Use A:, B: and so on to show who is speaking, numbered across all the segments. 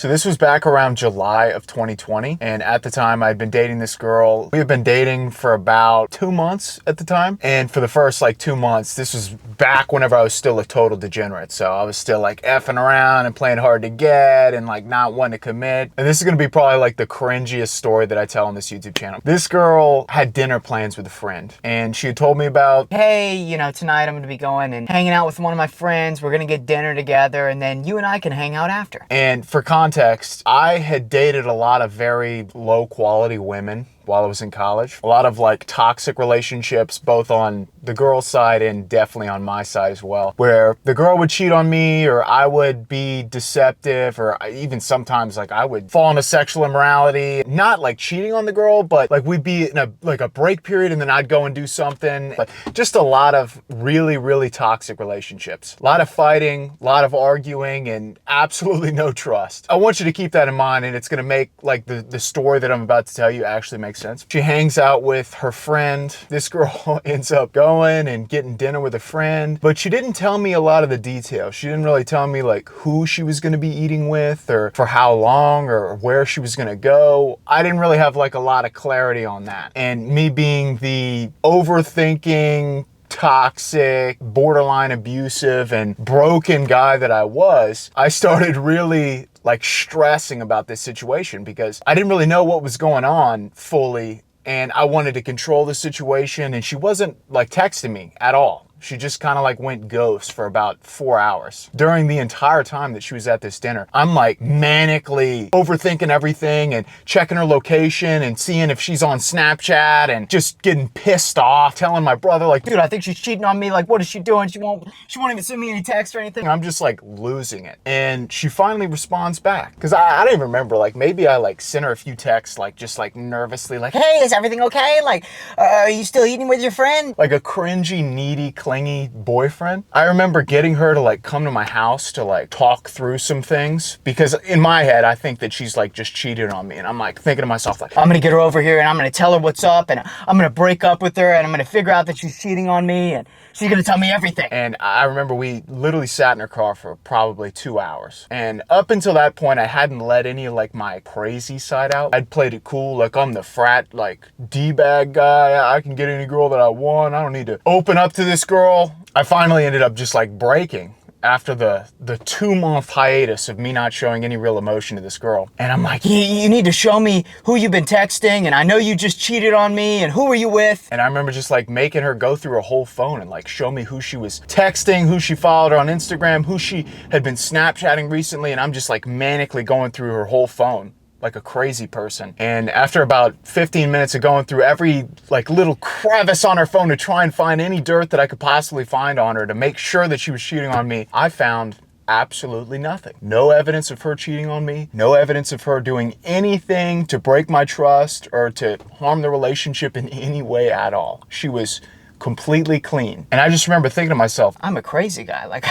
A: So this was back around July of 2020. And at the time I'd been dating this girl. We had been dating for about 2 months at the time. And for the first like 2 months, this was back whenever I was still a total degenerate. So I was still like effing around and playing hard to get and like not wanting to commit. And this is going to be probably like the cringiest story that I tell on this YouTube channel. This girl had dinner plans with a friend and she had told me about,
B: hey, you know, tonight I'm going to be going and hanging out with one of my friends. We're going to get dinner together and then you and I can hang out after.
A: And for context, I had dated a lot of very low quality women while I was in college. A lot of like toxic relationships, both on the girl's side and definitely on my side as well, where the girl would cheat on me or I would be deceptive or even sometimes like I would fall into sexual immorality. Not like cheating on the girl, but like we'd be in a break period and then I'd go and do something. But just a lot of really, really toxic relationships. A lot of fighting, a lot of arguing, and absolutely no trust. I want you to keep that in mind, and it's gonna make like the story that I'm about to tell you actually make sense. She hangs out with her friend. This girl ends up going and getting dinner with a friend, but she didn't tell me a lot of the details. She didn't really tell me like who she was going to be eating with or for how long or where she was going to go. I didn't really have like a lot of clarity on that. And me being the overthinking, toxic, borderline abusive, and broken guy that I was, I started really like stressing about this situation because I didn't really know what was going on fully and I wanted to control the situation, and she wasn't like texting me at all. She just kind of like went ghost for about 4 hours. During the entire time that she was at this dinner, I'm like manically overthinking everything and checking her location and seeing if she's on Snapchat and just getting pissed off, telling my brother like, dude, I think she's cheating on me. Like, what is she doing? She won't even send me any text or anything. I'm just like losing it. And she finally responds back. Cause I don't even remember, like maybe I like sent her a few texts, like just like nervously like, hey, is everything okay? Like, are you still eating with your friend? Like a cringy, needy, clingy boyfriend. I remember getting her to like come to my house to like talk through some things because in my head, I think that she's like just cheated on me. And I'm like thinking to myself, like, I'm gonna get her over here and I'm gonna tell her what's up and I'm gonna break up with her and I'm gonna figure out that she's cheating on me and she's gonna tell me everything. And I remember we literally sat in her car for probably 2 hours. And up until that point, I hadn't let any of like my crazy side out. I'd played it cool. Like I'm the frat, like D-bag guy. I can get any girl that I want. I don't need to open up to this girl. I finally ended up just like breaking after the 2-month hiatus of me not showing any real emotion to this girl. And I'm like, you need to show me who you've been texting, and I know you just cheated on me, and who are you with? And I remember just like making her go through her whole phone and like show me who she was texting, who she followed on Instagram, who she had been Snapchatting recently, and I'm just like manically going through her whole phone like a crazy person. And after about 15 minutes of going through every like little crevice on her phone to try and find any dirt that I could possibly find on her to make sure that she was cheating on me, I found absolutely nothing. No evidence of her cheating on me, no evidence of her doing anything to break my trust or to harm the relationship in any way at all. She was completely clean. And I just remember thinking to myself, I'm a crazy guy. Like,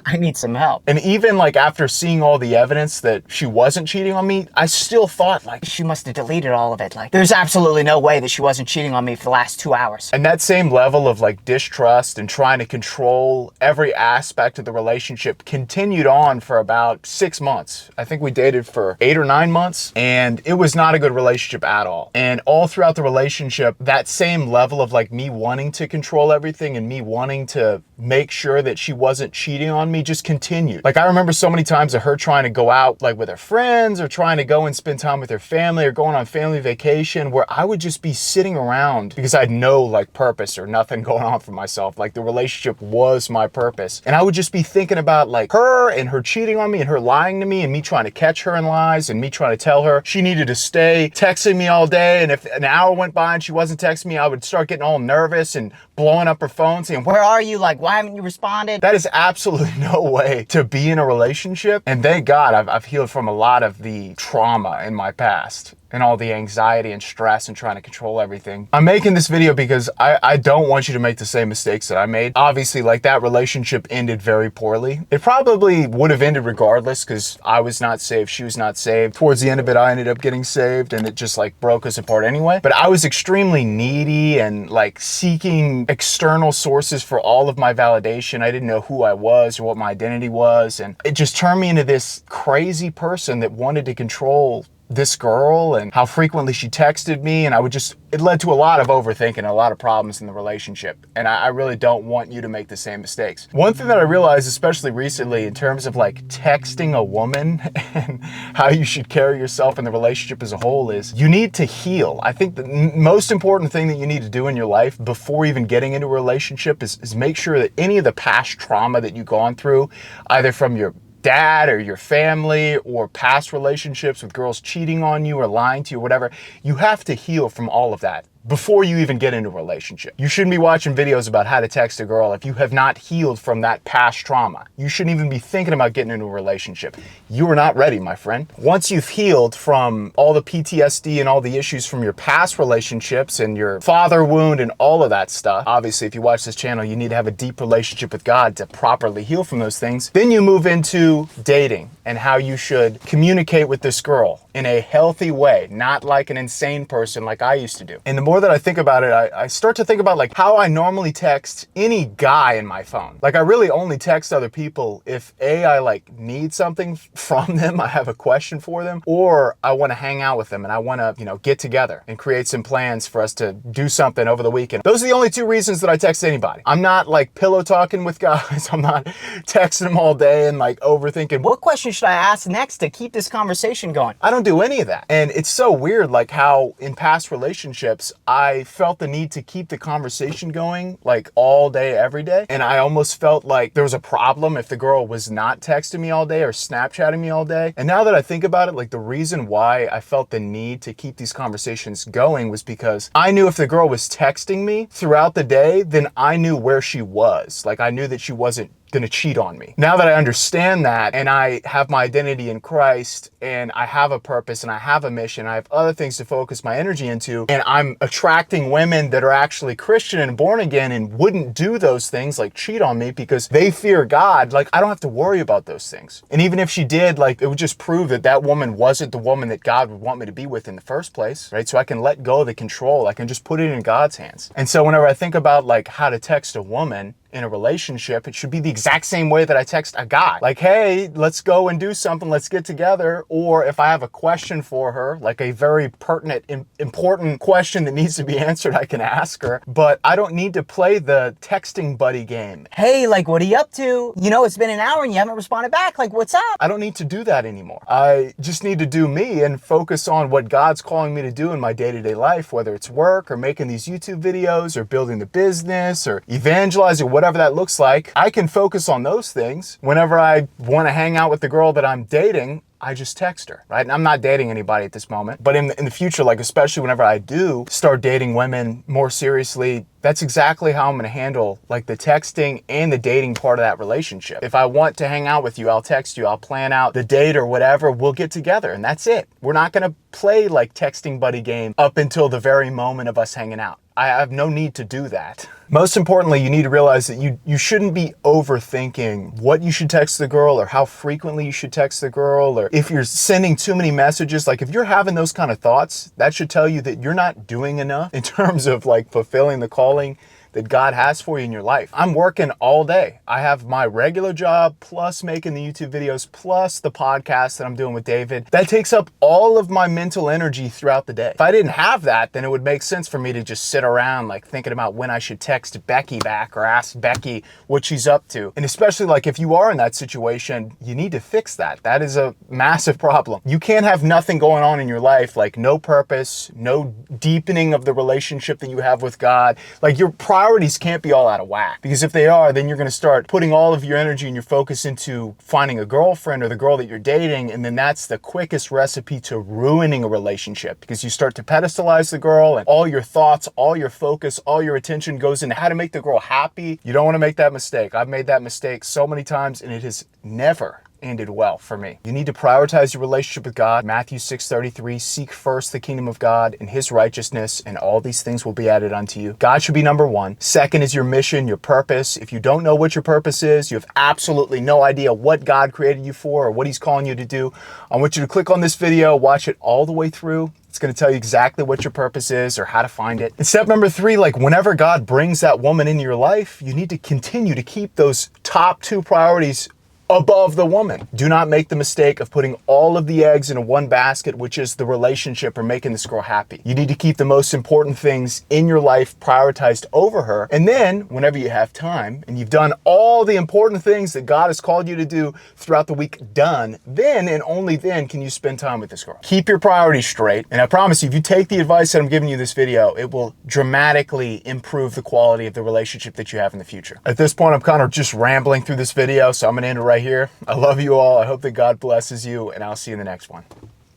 A: I need some help. And even like after seeing all the evidence that she wasn't cheating on me, I still thought like, she must have deleted all of it. Like, there's absolutely no way that she wasn't cheating on me for the last 2 hours. And that same level of like distrust and trying to control every aspect of the relationship continued on for about 6 months. I think we dated for 8 or 9 months, and it was not a good relationship at all. And all throughout the relationship, that same level of like me wanting to control everything and me wanting to make sure that she wasn't cheating on me just continued. Like I remember so many times of her trying to go out like with her friends or trying to go and spend time with her family or going on family vacation where I would just be sitting around because I had no like purpose or nothing going on for myself. Like the relationship was my purpose. And I would just be thinking about like her and her cheating on me and her lying to me and me trying to catch her in lies and me trying to tell her she needed to stay texting me all day. And if an hour went by and she wasn't texting me, I would start getting all nervous and blowing up her phone saying, where are you? Like, why haven't you responded? That is absolutely no way to be in a relationship. And thank God I've healed from a lot of the trauma in my past. and all the anxiety and stress and trying to control everything. I'm making this video because I don't want you to make the same mistakes that I made. Obviously, like, that relationship ended very poorly. It probably would have ended regardless because I was not saved, she was not saved. Towards the end of it, I ended up getting saved and it just like broke us apart anyway. But I was extremely needy and like seeking external sources for all of my validation. I didn't know who I was or what my identity was. And it just turned me into this crazy person that wanted to control this girl and how frequently she texted me, and it led to a lot of overthinking, a lot of problems in the relationship. And I really don't want you to make the same mistakes. One thing that I realized, especially recently, in terms of like texting a woman and how you should carry yourself in the relationship as a whole, is you need to heal. I think the most important thing that you need to do in your life before even getting into a relationship is make sure that any of the past trauma that you've gone through, either from your dad or your family or past relationships with girls cheating on you or lying to you or whatever, you have to heal from all of that before you even get into a relationship. You shouldn't be watching videos about how to text a girl if you have not healed from that past trauma. You shouldn't even be thinking about getting into a relationship. You are not ready, my friend. Once you've healed from all the PTSD and all the issues from your past relationships and your father wound and all of that stuff, obviously if you watch this channel, you need to have a deep relationship with God to properly heal from those things. Then you move into dating and how you should communicate with this girl in a healthy way, not like an insane person like I used to do. And the more that I think about it, I start to think about like how I normally text any guy in my phone. Like, I really only text other people if I like need something from them, I have a question for them, or I want to hang out with them and I want to, get together and create some plans for us to do something over the weekend. Those are the only two reasons that I text anybody. I'm not like pillow talking with guys. I'm not texting them all day and like overthinking,
B: What question should I ask next to keep this conversation going?
A: I don't do any of that. And it's so weird, like how in past relationships, I felt the need to keep the conversation going like all day, every day. And I almost felt like there was a problem if the girl was not texting me all day or Snapchatting me all day. And now that I think about it, like the reason why I felt the need to keep these conversations going was because I knew if the girl was texting me throughout the day, then I knew where she was. Like, I knew that she wasn't gonna cheat on me. Now that I understand that and I have my identity in Christ and I have a purpose and I have a mission, I have other things to focus my energy into, and I'm attracting women that are actually Christian and born again and wouldn't do those things like cheat on me because they fear God, like I don't have to worry about those things. And even if she did, like it would just prove that that woman wasn't the woman that God would want me to be with in the first place, right? So I can let go of the control. I can just put it in God's hands. And so whenever I think about like how to text a woman in a relationship, it should be the exact same way that I text a guy. Like, hey, let's go and do something, let's get together. Or if I have a question for her, like a very pertinent, important question that needs to be answered, I can ask her. But I don't need to play the texting buddy game.
B: Hey, like, what are you up to? It's been an hour and you haven't responded back. Like, what's up?
A: I don't need to do that anymore. I just need to do me and focus on what God's calling me to do in my day-to-day life, whether it's work or making these YouTube videos or building the business or evangelizing, whatever that looks like. I can focus on those things. Whenever I want to hang out with the girl that I'm dating, I just text her, right? And I'm not dating anybody at this moment, but in the future, like especially whenever I do start dating women more seriously, that's exactly how I'm going to handle like the texting and the dating part of that relationship. If I want to hang out with you, I'll text you, I'll plan out the date or whatever, we'll get together and that's it. We're not going to play like texting buddy game up until the very moment of us hanging out. I have no need to do that. Most importantly, you need to realize that you shouldn't be overthinking what you should text the girl or how frequently you should text the girl, or if you're sending too many messages. Like if you're having those kind of thoughts, that should tell you that you're not doing enough in terms of like fulfilling the calling that God has for you in your life. I'm working all day. I have my regular job plus making the YouTube videos plus the podcast that I'm doing with David. That takes up all of my mental energy throughout the day. If I didn't have that, then it would make sense for me to just sit around like thinking about when I should text Becky back or ask Becky what she's up to. And especially like if you are in that situation, you need to fix that. That is a massive problem. You can't have nothing going on in your life, like no purpose, no deepening of the relationship that you have with God. Like your priorities can't be all out of whack, because if they are, then you're going to start putting all of your energy and your focus into finding a girlfriend or the girl that you're dating, and then that's the quickest recipe to ruining a relationship, because you start to pedestalize the girl and all your thoughts, all your focus, all your attention goes into how to make the girl happy. You don't want to make that mistake. I've made that mistake so many times and it has never ended well for me. You need to prioritize your relationship with God. Matthew 6:33, seek first the kingdom of God and his righteousness, and all these things will be added unto you. God should be number one. Second is your mission, your purpose. If you don't know what your purpose is, you have absolutely no idea what God created you for or what he's calling you to do, I want you to click on this video, watch it all the way through. It's going to tell you exactly what your purpose is or how to find it. And step number 3, like whenever God brings that woman into your life, you need to continue to keep those top 2 priorities above the woman. Do not make the mistake of putting all of the eggs in one basket, which is the relationship or making this girl happy. You need to keep the most important things in your life prioritized over her. And then whenever you have time and you've done all the important things that God has called you to do throughout the week done, then and only then can you spend time with this girl. Keep your priorities straight. And I promise you, if you take the advice that I'm giving you this video, it will dramatically improve the quality of the relationship that you have in the future. At this point, I'm kind of just rambling through this video, so I'm going to end it right here. I love you all. I hope that God blesses you, and I'll see you in the next one.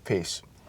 A: Peace.